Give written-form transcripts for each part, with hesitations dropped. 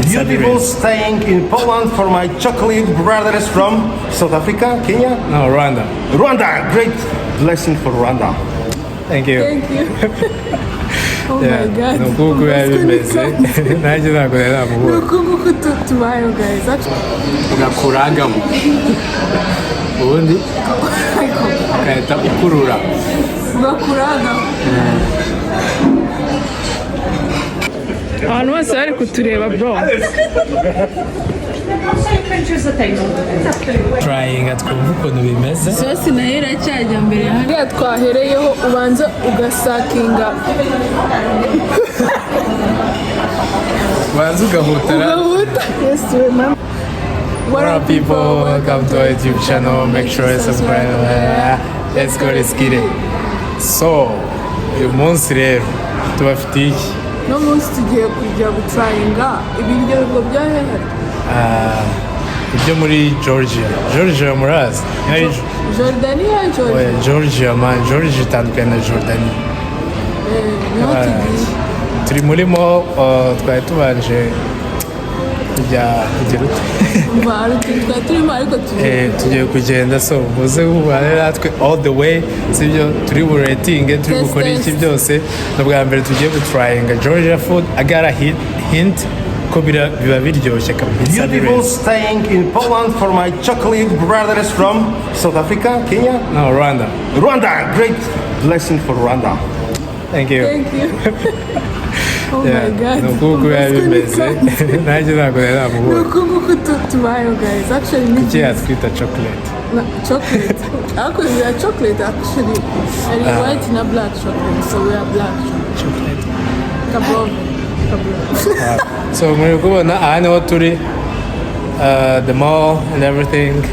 Beautiful staying in Poland for my chocolate brothers from South Africa, Kenya? No, Rwanda. Rwanda! Great blessing for Rwanda. Thank you. Thank you. Oh Yeah. my god. No kuko yabimeze. Nanjye ntabwo nari namubonye. Nuko nguko tubayeho guys. Ugakuragamo. Ubundi ugahita ukurura. Ugakuraga. Abantu bose bari kutureba bro. Trying twumva ukuntu bimeze. Sosi nayo iracyajya mbere hariya twahereyeho ubanza ugasakinga Ubanza ugahutara. ugahuta. Yes mama. What up people? Welcome to our YouTube channel. Make sure you subscribe. Let's go, let's get it. So, uyu munsi rero tubafitiye iki? No munsi tugiye kujya gutrayinga ibiryo bigo bya hehe. Ibyo muri Georgia. Georgia murazi? Jordania Oya, Georgia man. Georgia itandukanye na Jordania. niho tugiye. Turi murimo twari tubanje kujya kugira twari turimo ariko tugiye kugenda so muze kubana natwe all the way sibyo turi buratinge turi gukora iki byose no bwa mbere tugiye gutrayinga Georgia food I got a hint ko biba biryoshye kabisa. Beautiful staying in Poland for my chocolate brothers from South Africa, Kenya? No, Rwanda. Rwanda! Great blessing for Rwanda. Thank you. Thank you. Oh my god. No kuko yabimeze. Nanjye ntabwo nari namubonye. Nuko nguko tubayeho guys. Actually ni Kuki yatwita chocolate? chocolate. Actually we are chocolate actually. And white na black chocolate. So we are black chocolate. Kabov. So muri kubona aha niho turi the mall and everything.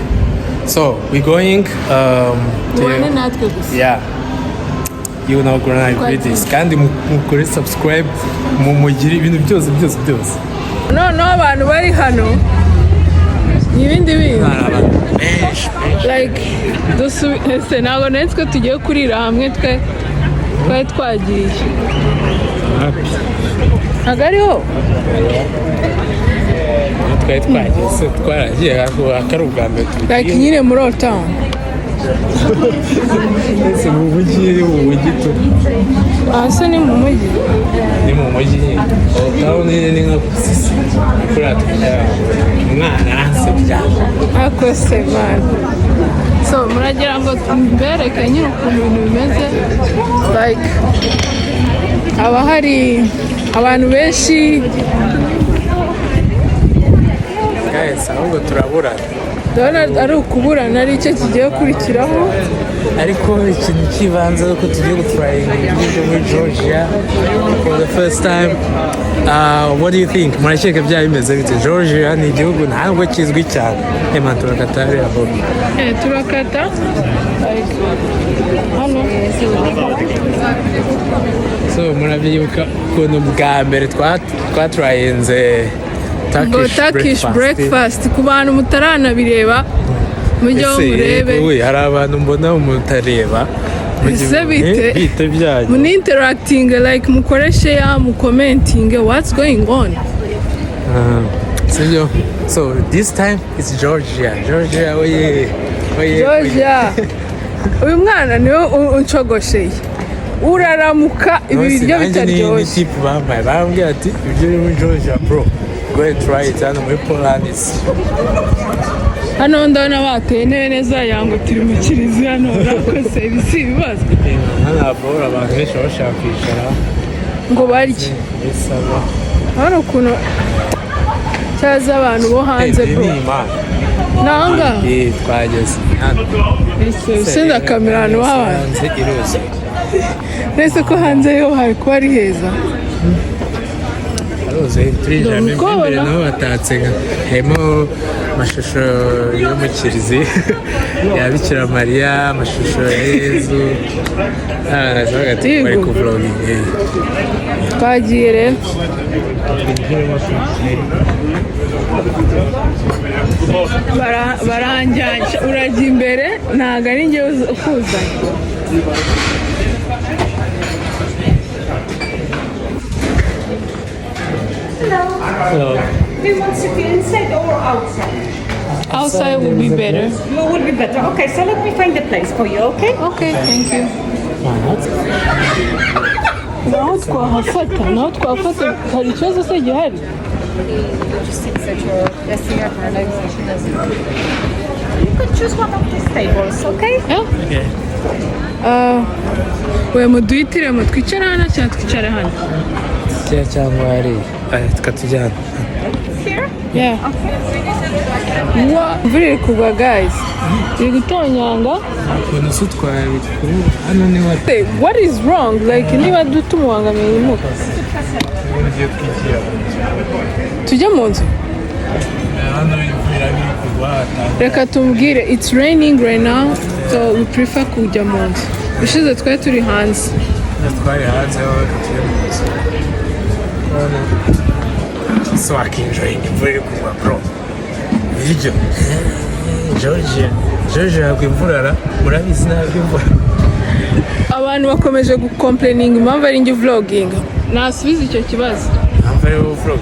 So we going Mubane natwe gusa. yeah. You know gonna agree this. Kandi mukore subscribe mugire ibintu byose. No abantu bari hano. Ibindi like dusubise ntabwo netse tugiye kurira hamwe twari twagiye. Ntabwo ariho twari twagiye twaragiye akari ubwa mbere like nyine muri Old Town. ese mu mujyi tu Asa ni mu mujyi. ni mu mujyi Old Town ni nka kuri umwana hanze byabo Ako se man. So muragira ngo mbereke nyine ukuntu ibintu bimeze like haba hari abantu benshi guys ahubwo turaburana ndabona ari ukuburana ari cyo kigiye kurikiraho ariko ikintu kibanza ko tugiye gutrayinga ibyo muri Georgia for the first time. What do you think? Murakeka byari bimeze bite? Georgia ni igihugu ntabwo kizwi cyane. Ema turakata hariya bo. turakata like hano. So murabyibuka ukuntu bwa mbere twatrayinze Turkish breakfast ku bantu mutaranabireba mujye murebe. Hari abantu mbona mutareba Ese bite byanyu mun interacting like mukoreshe ya mu commenting what's going on. So this time it's Georgia. Oye. Georgia. Uyu mwana niwe uncogosheye uraramuka ibiryo bitaryoshye. Tip bambaye bambwira ati ibyo uri muri Georgia bro go and try it hano muri Poland. Hano ndabona bateye intebe neza yango turi mu kiriziya hano urakoze ibisi ibibazo. Ntabwo abantu benshi bashaka kwicara ngo barye. Hano ukuntu cyaze abantu bo hanze bro. Nanga. Twageze. Senda kamera hano hanze iroze. Nese ko hanze yo hari kuba ari heza. Turi jamwe imbere naho batatse harimo amashusho yo mu kiriziya ya Bikira Mariya, amashusho ya Yezu bari ku vlogging. Twagiye rero baranjyanye urajya imbere ntabwo ari njye ukuzanye. Hello. Do you want to sit inside or outside? Outside would be better. You would be better. Okay, so let me find a place for you, okay? Okay, thank you. naho twahafata hari ikibazo se gihari? Just sit at your desk here for relaxation. You can choose one of these tables, okay? Okay. We muduhitiremo twicara hano cyangwa twicare hano? cyangwa hari tukatujya hano. Here? Yeah. Okay. Imvura iri kugwa guys. Iri gutonyanga. Ukuntu se twabikuru hano ni wate. What is wrong? Like niba dutumuhangamiye imuka. Tujya mu nzu. Hano imvura iri kugwa. Reka tumbwire it's raining right now so we prefer kujya mu nzu. Bishize twari turi hanze. Twari hanze aho tugiye mu nzu. So I can enjoy imvura iri kugwa bro. Ibiryo. Georgian kwimvurara murabizi ntabwo imvura. Abantu bakomeje gucomplaining impamvu ari njye vlogging. Nasubiza icyo kibazo. Impamvu ari vlog.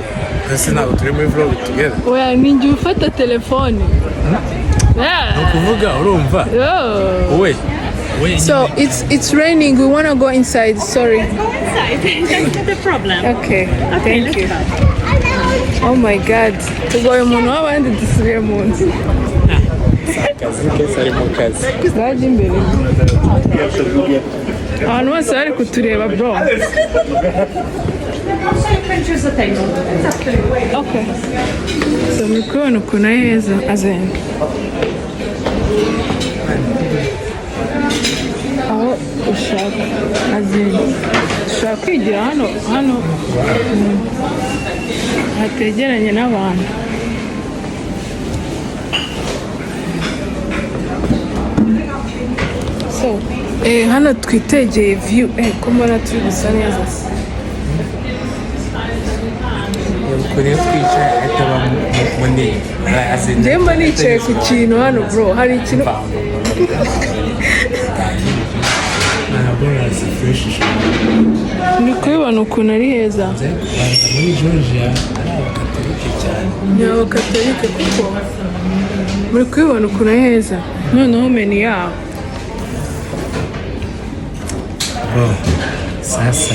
Ese ntabwo turi muri vlog together. Oya ni njye ufata telefone. Nukuvuga urumva? Wait. So it's raining. We want to go inside. Sorry. Let's go inside. That's not the problem. Okay. Okay, Thank let's you. go. Oh my God. Tugoye umuntu w'abandi dusubiye mu nzu. Akazi kese ari mu kazi. Zaje imbere. Abantu bose bari kutureba bro. Also, you can choose a table. It's up to you. Okay. So muri kubona ukuntu ari heza azenda. Aho ushaka azenda. Ushaka kwigira hano hategeranye n'abantu. So, hano twitegeye view ko mbona turi gusa neza se. Kuri twicaye ataba munini. Njye mba nicaye ku kintu hano bro hari ikintu ndi kubibona ukuntu ari heza. Muri Georgia ari abakatolike cyane. Ni abakatolike kuko muri kubibona ukuntu ari heza. Noneho menu yaho. Sasa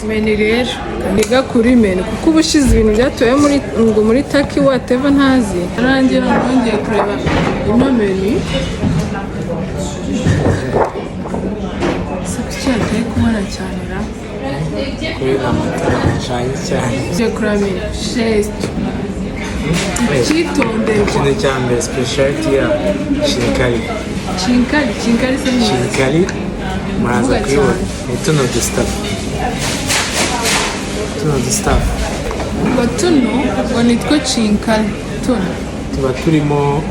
menu rero ndiga kuri menu kuko ubushize ibintu byatoye muri taki whatever ntazi arangira nongeye kureba ino menu cyateye kubona cyane ra kuri amatara cyane cyane. je kureba menu chest cyitondere Ikintu cya mbere speciality ya khinkali. Khinkali se ni Khinkali muraza kuyibona ni tuno dustaff. ngo tuno ngo nitwo khinkali tuno tuba turimo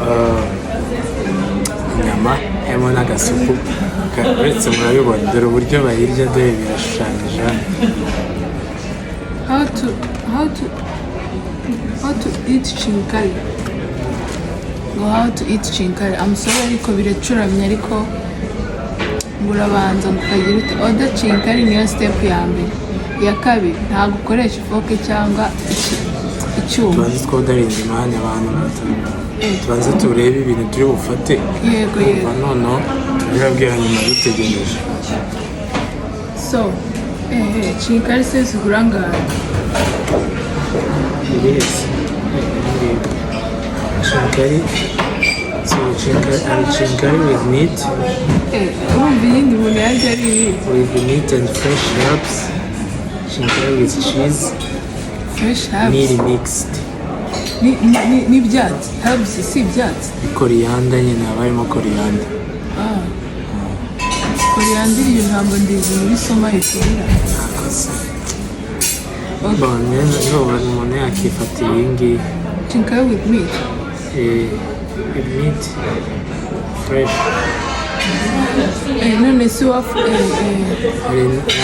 inyama harimo n'agasupu uretse murabibona dore uburyo bayirya dore birashushanyije hano. how to eat khinkali ngo how to eat khinkali I'm sorry ariko biracuramye ariko urabanza ukagira uti oda khinkali niyo step ya mbere. Iya kabiri ntabwo ukoresha ifoke cyangwa icyuma. tubanze twodarinda imyanya abantu tubanze turebe ibintu turi bufate. Yego noneho turabwira nyuma dutegereje. So khinkali se zigura ngaho Yes. Khinkali. So khinkali with meat. urumva iyindi umuntu yarya ari iyi With meat and fresh herbs. Khinkali with cheese. fresh herbs Meat mixed. n'ibyatsi herbs si ibyatsi. Koriyanda nyine haba harimo koriyanda. Koriyanda iyo ntabwo ndizi muri soma iturira. umuntu yakifatira iyi ngiyi. Khinkali with meat. With meat fresh. None si wafu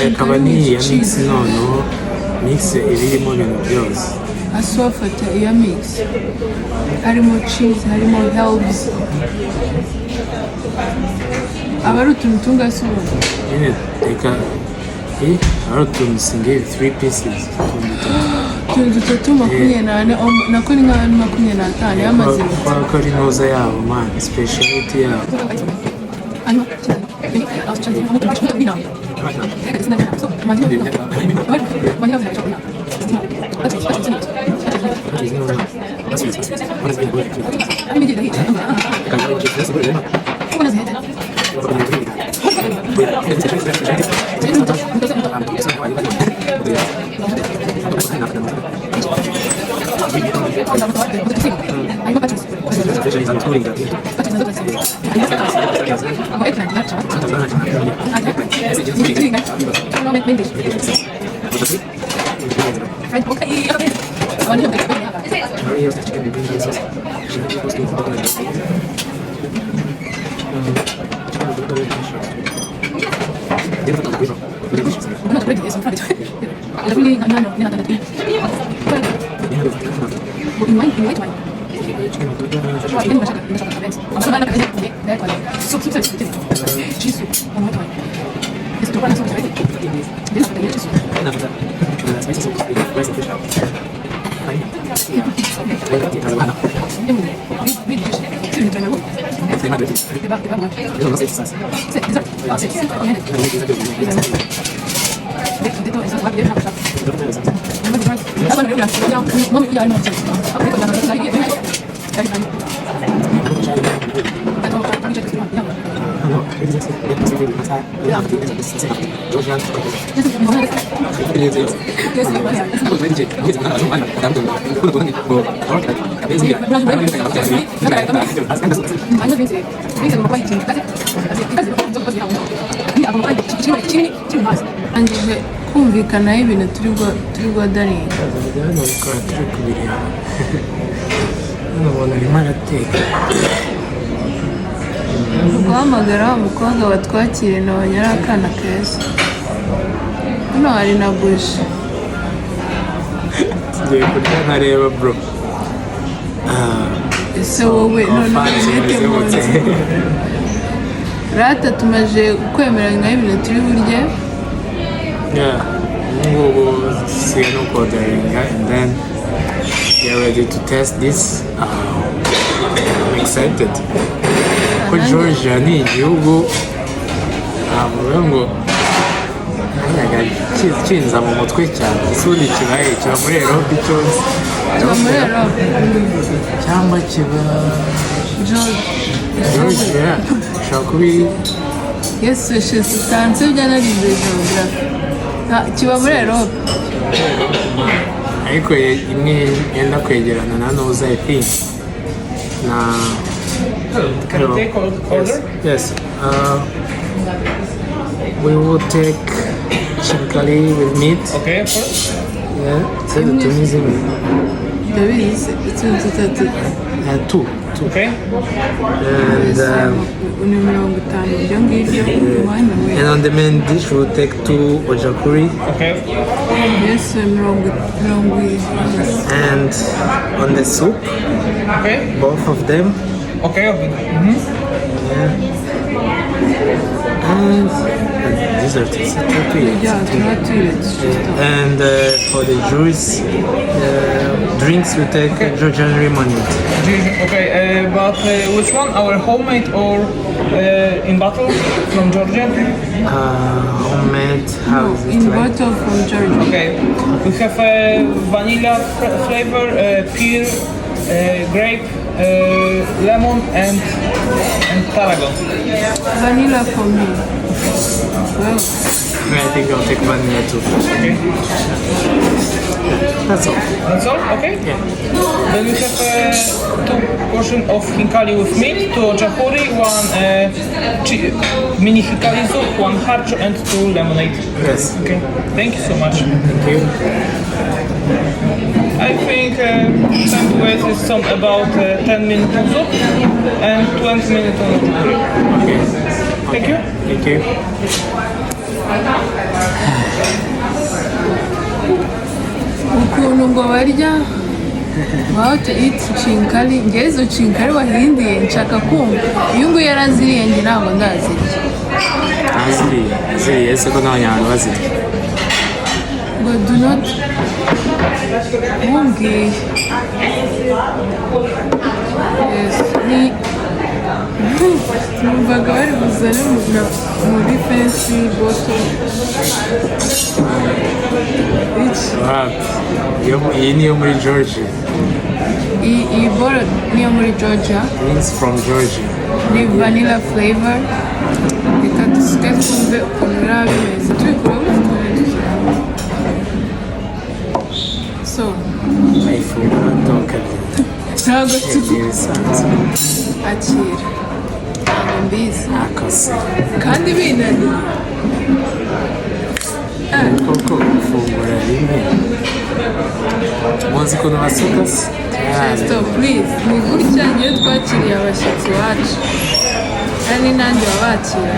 Hakaba n'iya mix noneho mix iba irimo ibintu byose. hasi wafata iya mix harimo cheese harimo herbs aba ari utuntu tungasi ubundi Nyine reka aratunsinge 3 pieces tuntu dutatu 28 nako ni nka 25 yamaze ko ari noza yabo man speciality yabo Angije kumvikanaho ibintu turi guhadaringa guhamagara wa mukobwa batwakire nabonye ari akana keza hano hari na buji tugiye kurya nkareba bro ese wowe none umeneke mu nzu rata tumaze kwemeranya ibintu turi burye ngubu dusigaye no kodaringa and then we are ready to test this. I'm excited ko Georgia ni igihugu navuga ngo kinza mu mutwe cyane isundi kibaye kiba muri Europe cyose cyangwa kiba Georgia ushobora kubi yes shisanse byanarize geography kiba muri Europe ariko imwe yenda kwegerana na noza I think na Can you take order? Yes. We will take khinkali with meat. Okay, of course. Yeah. So the Tunisian. ndabizi Two. Okay. And ni 50 ibyo ngibyo and on the main dish we'll take 2 ojakuri. Okay. yes 50 And on the soup, Okay. both of them. Okay. Yeah. And dessert is and for the juice, drinks we take Georgian lemonade. Okay. But which one? Our homemade or in bottle from Georgia? Homemade. How is it in like? bottle from Georgia. Okay. We have vanilla flavor, pear, grape, lemon, and tarragon. Vanilla for me. Well, I think I'll take vanilla too. Okay. That's all. That's all? Okay. Yeah. Then we have 2 portions of khinkali with meat, 2 ojakuri, 1 mini khinkali soup, 1 harcho, and 2 lemonade. Yes. Okay. Thank you so much. Thank you. I think time to wait is some about 10 minutes on soup and 20 minutes on ojakuri. Okay. Thank you. Thank you. ukuntu ngo barya how to eat khinkali ngezo khinkali wahindiye nshaka kumva iyo nguyu yaraziriye njye ntabwo ndazirya Aziriye ese ko n'abanyarwanda bazirya do not hungry. Yes, Mbega bari buzane muri fancy bottle. Iyi niyo muri Georgia. Iyi bottle niyo muri Georgia. It's from Georgia. Ni vanilla flavor. Reka dusigaye twumve ukuntu biriya bimeze. Turi kureba so Ifunguro ndoka. ntabwo tuzi Ibisanzwe. akira ntabwo mbizi Akase. kandi binaniye Koko ufungura rimwe. Muzi ukuntu basuka se? stop please ni gutya niyo twakiriye abashyitsi bacu kandi nanjye wabakira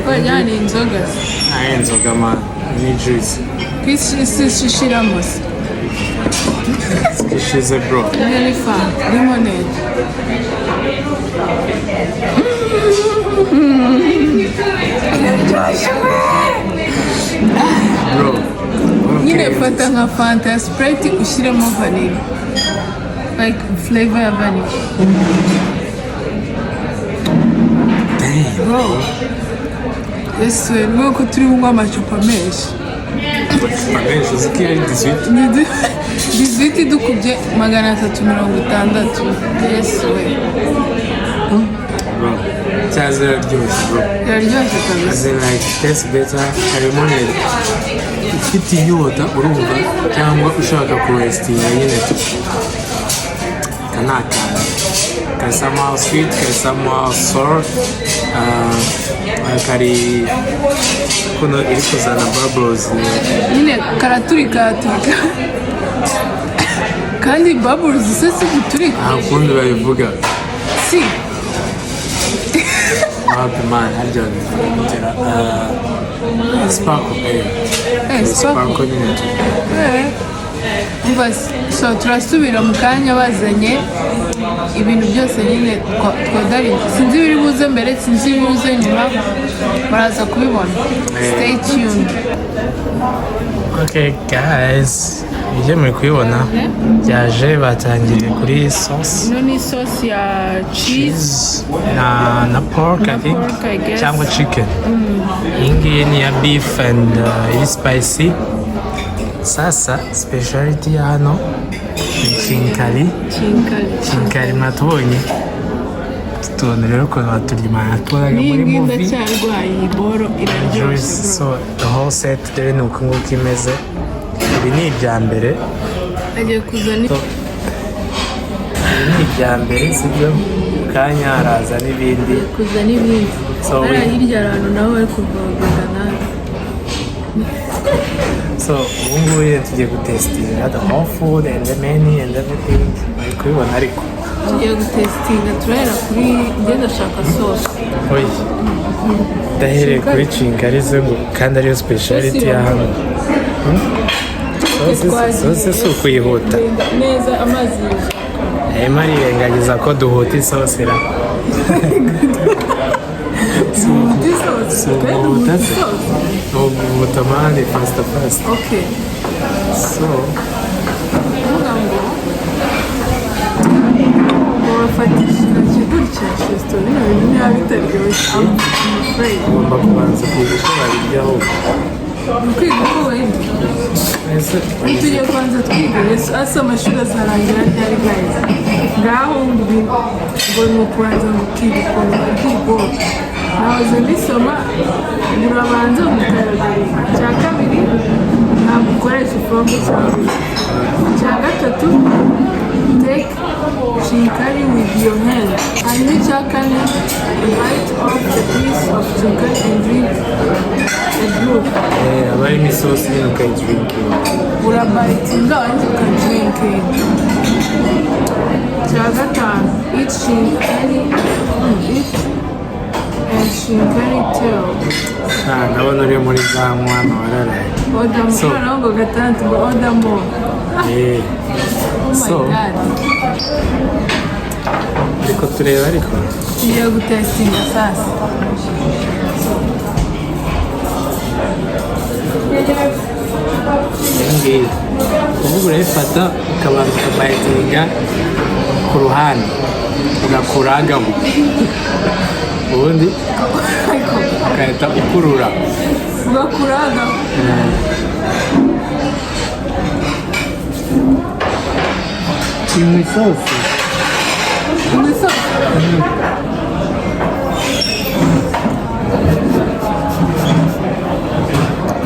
twajyana ni inzoga Aya inzoga man. Ni juice. ku isi ishishiramo se Ishize bro. niyo ni fanta limonade Bro. nyine fata nka fanta ya sprite ushyiremo vanilla like flavor ya vanilla bro ese ni ko turi bunywa amacupa menshi Abenshi uzi ko iyo ari 18. ni diziti dukubye 360 yesu we Bro. Cyaze iraryoshye bro. iraryoshye As kabisa in like tastes better. Harimo neza. Ufite inyota urumva cyangwa ushaka kuwesitinga nyine kanakana. Kari somehow sweet, kari somehow sour. Kari kuno iri kuzana bubbles. nyine karaturika kandi bubbles se si guturika Nta kundi babivuga. si Wapi man, harya bitera sparkle. Sparkle nyine. umva so turasubira mu kanya bazanye ibintu byose nyine twadari sinzi ibiri buze mbere sinzi ibiri buze nyuma baraza kubibona stay tuned. Okay guys, ibyo muri kubibona byaje batangiriye kuri sauce ino ni sauce ya cheese na pork I think pork, I guess. cyangwa chicken. Iyi ngiyi ni ya beef and iri spicy. Sasa speciality ya hano ni khinkali. Khinkali mwatubonye tubona rero ukuntu baturyimana tubaraga muri n'iyi movie. ndacyarwaye iyi boro iraryoshye So the whole set rero ni uku nguku imeze. Ibi ni ibya mbere. agiye kuzana Ibi ni ibya mbere sibyo kanya haraza n'ibindi. kuzana ibindi So hariya hirya abantu nabo bari kuvogera nawe So ubu ngubu rero tugiye gutesitinga the whole food and the menu and everything. Bari kubibona ariko tugiye gutesitinga turahera kuri njye ndashaka sauce oya ndahereye kuri khinkali ze ngo kandi ariyo speciality ya hano. Sauce si ukuyihuta. neza amazi yuzuye Hema arirengagiza ko duhuta isosi ra. Si uguhuta se? Ni uguhuta mani fasita fasita. okay So kuvuga ngo bafatisha intoki gutya shesito bino bintu niba bitaryoshye I'm afraid ugomba kubanza kwiga uko babiryaho. ni ukwiga uko bayirya tugiye kubanza twiga yesu asa amashuri azarangira ryari guys ngaho ngo ni ukubanza ngo ukiga ukuntu bakigora nahoze mbisoma urabanza ugukaragariza icya kabiri ntabwo ukoresha ifomu cyangwa icya gatatu take khinkali with your hand hanyuma icya kane bite off the piece of khinkali and drink the blue aba arimo isosi nyine ukayidirinkinga. urabayitinga wanjye ukadrinkinga icya gatanu eat khinkali and khinkali tail Ndabona uri muri za mwana wararaye. order more noneho ngo gatandatu ngo order more oh my So god ariko tureba ariko tugiye gutesitinga sasa ngiyi kuvuga urayifata ukabanza ukabayitinga ku ruhande ugakuragamo ubundi ugahita ukurura ugakuraga iri mu isosi mu isosi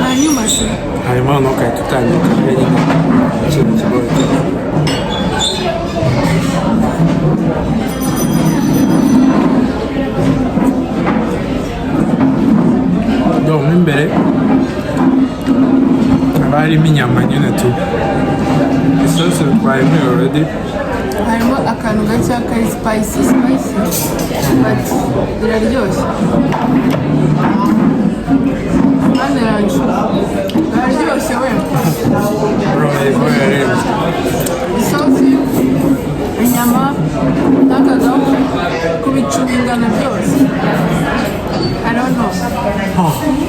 hanyuma se hanyuma noneho ugahita utangira kurya nyine ikintu kigoye mo imbere haba harimo inyama nyine tu isosi twayimo already harimo akantu gake kari spicy but biraryoshye hano yanjye biraryoshye we isosi inyama n'akagabu kubicuma ingano byose I don't know.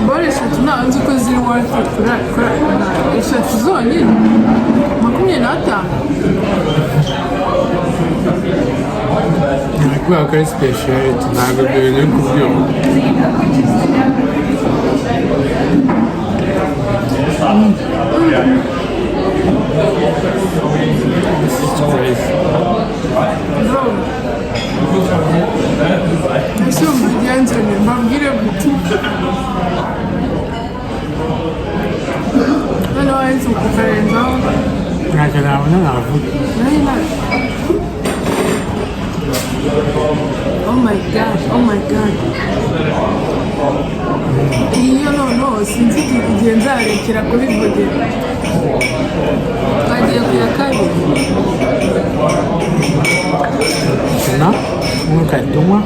Bora eshatu ntabwo nzi ko ziri worth it eshatu zonyine 25. kubera ko ari speciality ntabwo ibyo bintu uri kubyumva This is crazy. ese mugenzane mbabwire guti noneho wahise ukukarenzaho ntacyo nabona navuga oh my god iyo noneho sinzi igihe nzarekera kubivugera twagiye ku ya kabiri na ugahita unywa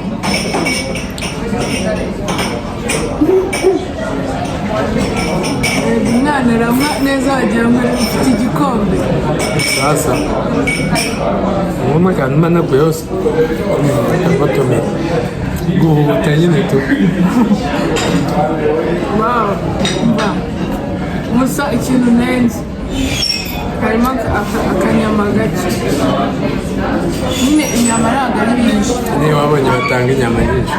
umwana aranywa neza wagira ngo ufite igikombe sasa ubundi akantu mbanaguye yose akagotomera guhuta nyine tu wow gusa ikintu nenze harimo akanyama gake nyine inyama ntabwo ari nyinshi niba wabonye batanga inyama nyinshi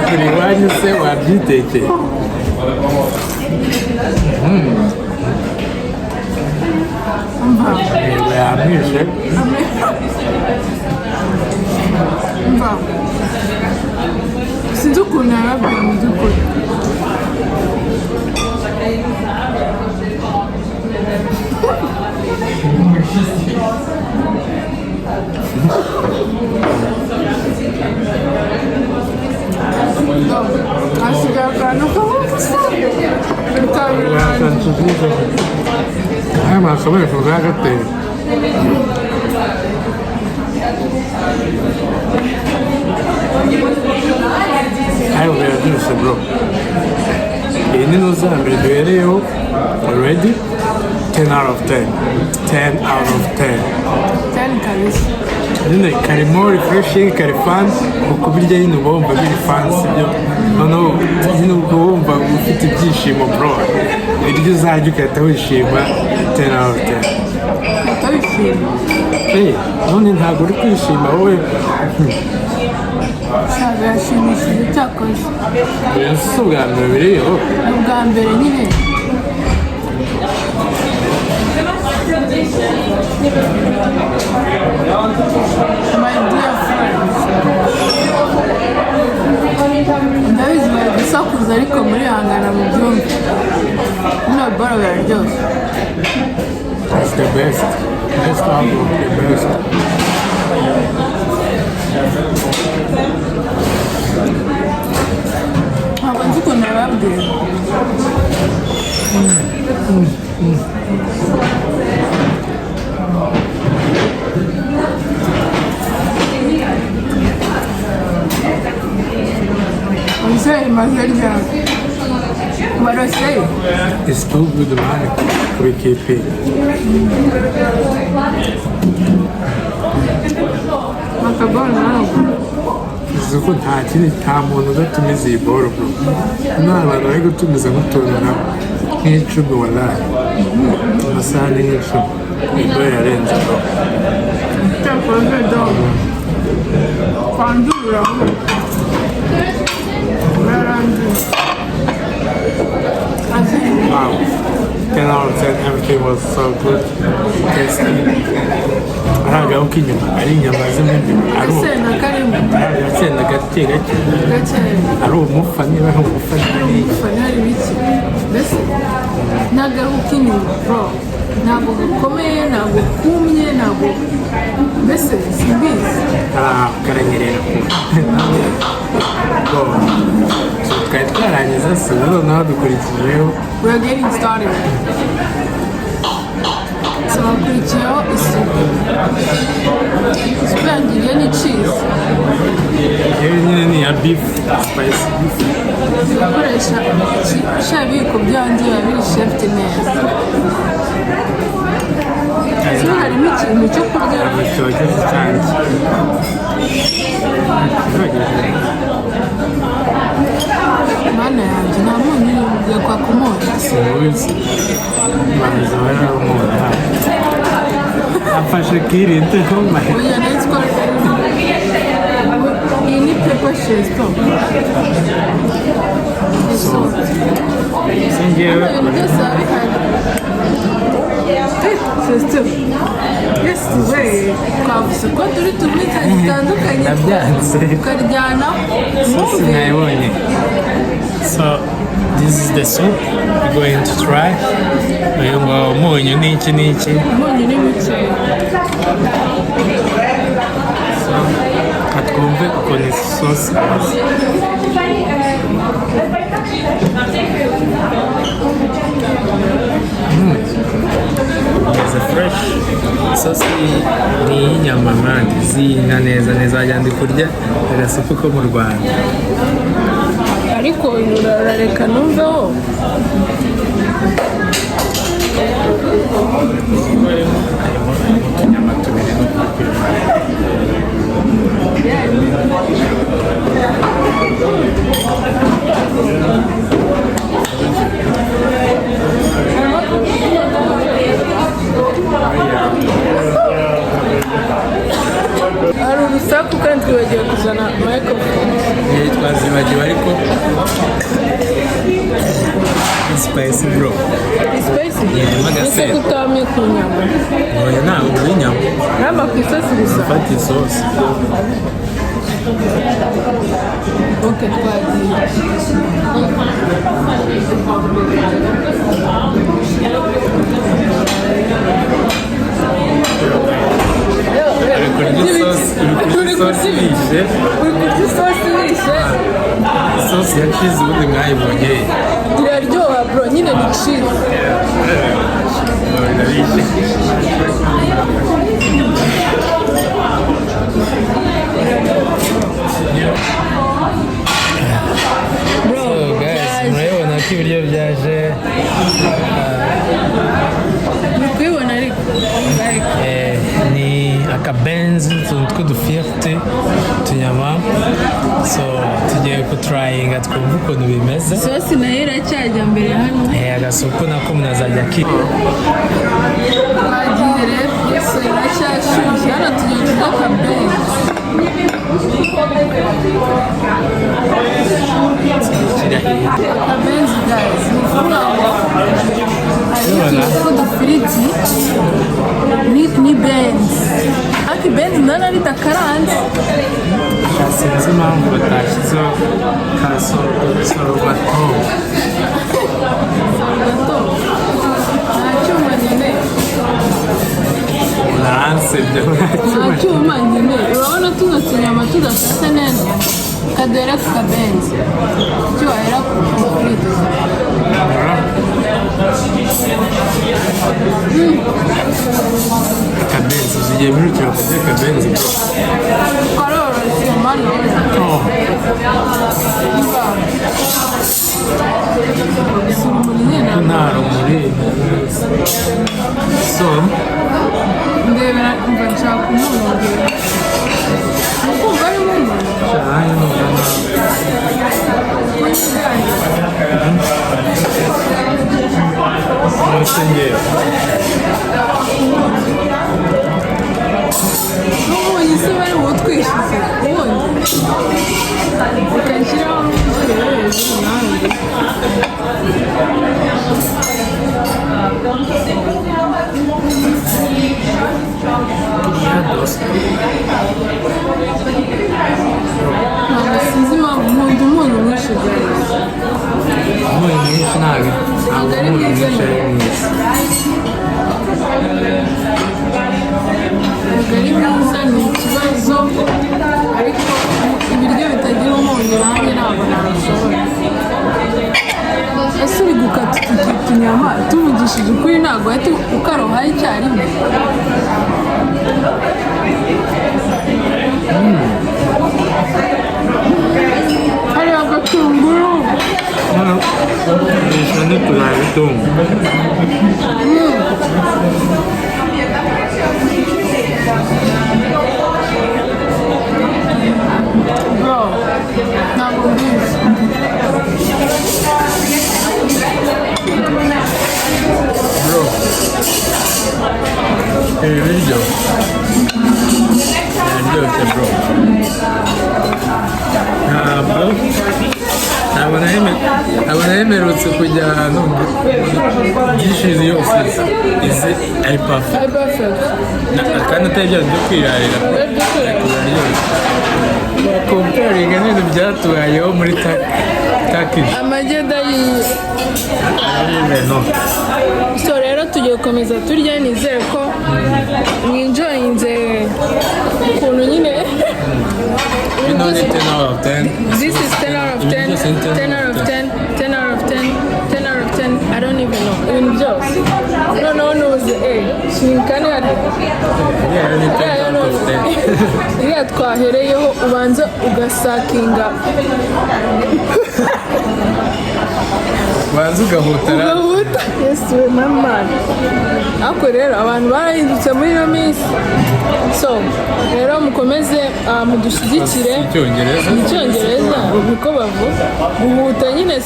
kuri iwanyu se wabyitekeye yego yamwishe sinzi ukuntu yarabwiye mu by'ukuri hasigaye akantu aya masomo tuzagatera ayo birabyose bro iyi ni n'uzambere duhereyeho already 10 out of 10 10 out of 10 10 kabisa nyine karimo refreshing kari fun ukubirya nyine uba wumva biri fun sibyo noneho nyine uba wumva ufite ibyishimo bro iryo uzajya ugahita wishima 10 out of 10 ugahita wishima none ntabwo uri kwishima wowe ntabwo yashimishije cyakoze si ubwa mbere biriho ni ubwa mbere nyine my dear friends ndabizi bari gusakuza ariko murihangana mu byumba bino boro biraryoshye that's the best album the best ntabwo nzi ukuntu yababwira Umusore maze ryari baraseye it's too good man we keep it makabona ntabwo uko nta muntu udatumiza iyi boro bro n'abantu bari gutumiza nk'utuntu nk'icumi wallahi amasahani nk'icumi iboro yarenze bro cyakoze domo kwandurira bararangiye wow 10 out of 10 everything was so good tasty araga uko inyuma ari inyama z'imbere ari agasenda karimo agasenda gake gake ari umufa niba ari umufa hari biki mbese n'agahu k'inyuma bro ntabwo gakomeye ntabwo kumye ntabwo mbese simbizi karanyerera twari twarangiza se noneho dukurikijeho we are getting started so hakurikiyeho isuku isuku yangiriye ni cheese yewe nyine ni iya beef spicy beef gukoresha sha ibiyiko byanjye biba biri shefute neza so harimo ikintu cyo kurya cyogeze cyane mana yanjye nta muntu uri kwaka umunyu sinzi banza bari umuntu afashe kirinde ntumahe oya nitwa iyi ni pepa shesto singewe ibintu byose biba bihari shesto yesi we twavuze ko turi tumitse zitandukanye ndabyanze tukaryana sosi nayibonye so this is the soup we're going to try uyu ngo umunyu n'iki n'iki umunyu ni mukeya katwumve ukuntu isosi imeze fresh isosi ni iy'inyama mani z'inka neza neza wagira ndi kurya agasupu ko mu Rwanda ariko urareka numveho utunyama tubiri hari urusaku kandi twibagiwe kuzana microphone twazibagiwe ariko spicy bro spicy Irimo ese agasenda. kutamye ku nyama oya ntabwo uri inyama namba ku isosi gusa ufata isosi ok twagiye uri kurya isosi bishe uri kurya isosi bishe isosi ya cheese ubundi mwayibonye iraryoha bro nyine ni cheese birabishe bro so guys murabibona ko ibiryo byaje uri kubibona ariko like ni akabenzi utuntu tw'udufiyete utunyama so tugiye kuturayinga twumve ukuntu bimeze isosi nayo iracyajya mbere hano agasupu nako umuntu azajya akira twagiye rero so iracyashyushye hano tugiye kurya akabenzi akabenzi guys ni ukuvuga ngo hari utuntu tw'udufiriti ni benzi ariko benzi ndabona ridakaranze sinzi impamvu batashyizeho ka sorobato nta cyuma nyine urahansebye nta cyuma nyine urabona tuno tunyama tudasase neza kadera ku kabenzi icyo wahera ku ifiriti akabenzi uzigiye birukira kurya akabenzi karoroshye mani si urumuri nyine nta rumuri so ndebera umva nshaka umuntu ndeba ukumva arimo umuntu cyane ngewe n'ubundi se bari butwishyuze ubundi ukanshyiraho n'ubundi nanjye ntabwo sinzi impamvu nkunda umunyu mwinshi byari umunyu mwinshi ntabwo ari mwiza ari mwiza ntabwo ari mwiza ni ikibazo ariko ibiryo bitagira umunyu nanjye ntabwo nabishobora ese uri gukata utunyama tuvugishije ukuri ntabwo wahita ukarohaho icyarimwe hari agatunguru Bisa n'uturayi tungo bro ntabwo mbizi bro ibiryo biraryoshye bro ntabwo naremerutse kujya ahantu byinshi yose izi ari perfect ari perfect kandi atari bya byo kwirarira biraryoshye comparinga n'ibintu byatubayeho muri Turkish amagi adahiye so rero tugiye gukomeza turya nizere ko mwinjoyinze ukuntu nyine you know the 10 out of 10 this is 10 out of 10 10 out of 10 10 out of 10 10 out of 10 I don't even know ibintu byose noneho nubuze khinkali hari yeah ni 10 out of 10 iriya twahereyeho ubanza ugasakinga banza ugahutara ugahuta yesu we mamani ariko rero abantu barahindutse muri ino minsi so rero mukomeze mudushyigikire mu cyongereza niko bavuga guhuta nyine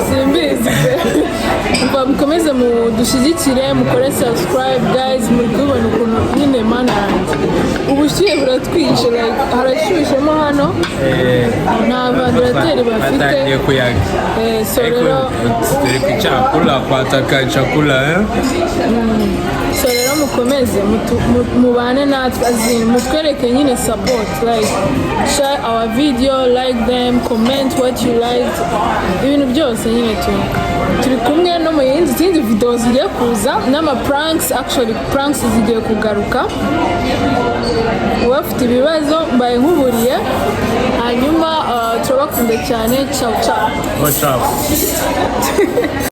simbizi mukomeze mudushyigikire mukore subscribe guys muri kubibona ukuntu nyine mana yanjye ubushyuhe buratwishe harashyushyemo hano nta vandarateri bafite so rero turi ku cyakula kwataka chakula so rero mukomeze mubane natwe mutwereke nyine support like share our video like them comment what you liked ibintu byose nyine turi kumwe no mu zindi video zigiye kuza n'ama pranks actually pranks zigiye kugaruka uwafite ibibazo mbaye nkuburiye hanyuma turabakunda cyane ciao ciao ciao